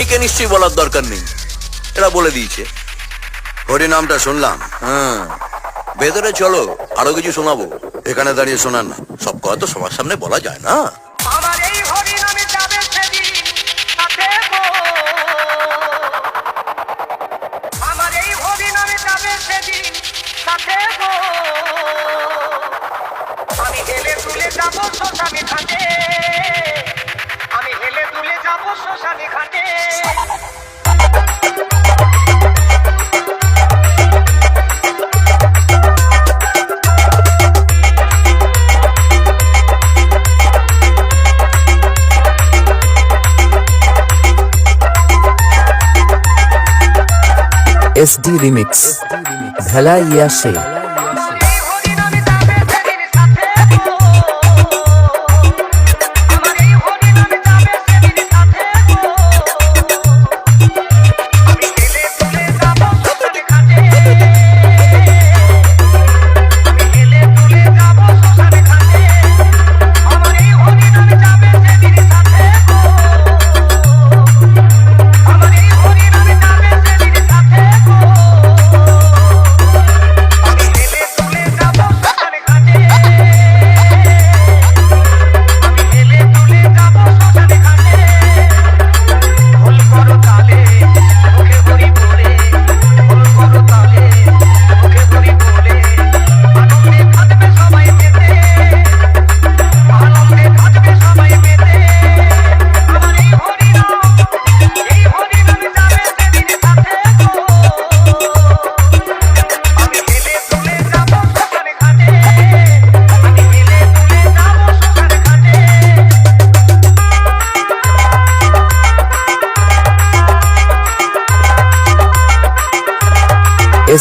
একে নিশ্চয়ই বলার দরকার নেই, এরা বলে দিয়েছে। হরিনামটা শুনলাম। হ্যাঁ, ভেতরে চলো, আরো কিছু শোনাবো। এখানে দাঁড়িয়ে শোনান না। সব কথা তো সবার সামনে বলা যায় না। আমার এই হরিনামে যাবে সেদিন সাথে গো, আমার এই হরিনামে যাবে সেদিন সাথে গো, আমি হেলে দুলে যাবো শ্মশানে ঘাটে, আমি হেলে দুলে যাবো শ্মশানে ঘাটে। SD Remix ভেলা ইয়াসে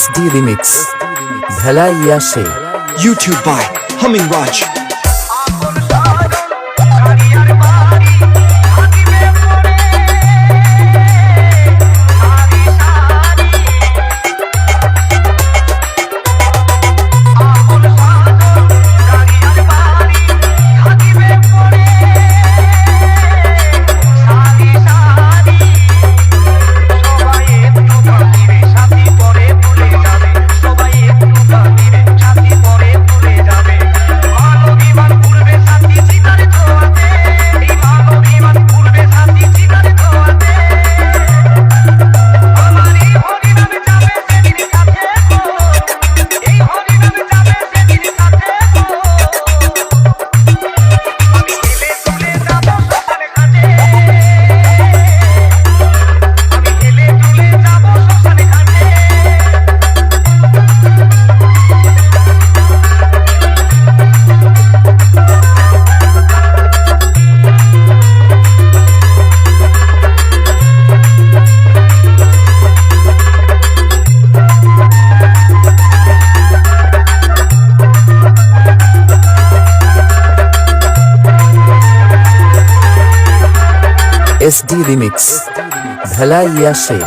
SD Remix ভেলা ইয়াসে YouTube by Humming Raj. SD Remix ভেলা ইয়াসে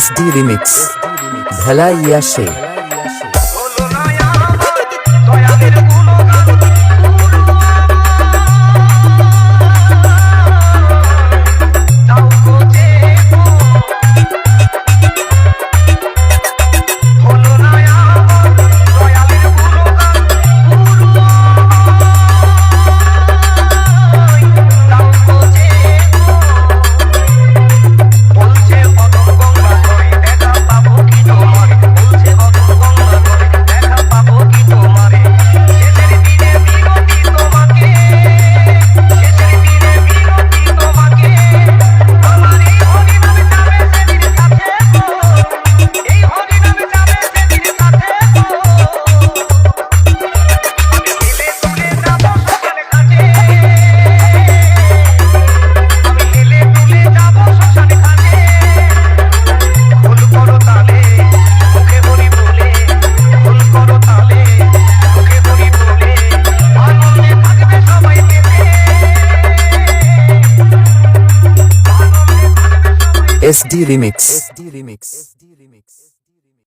SD Remix ভেলা ইয়াসে Oh SD Remix.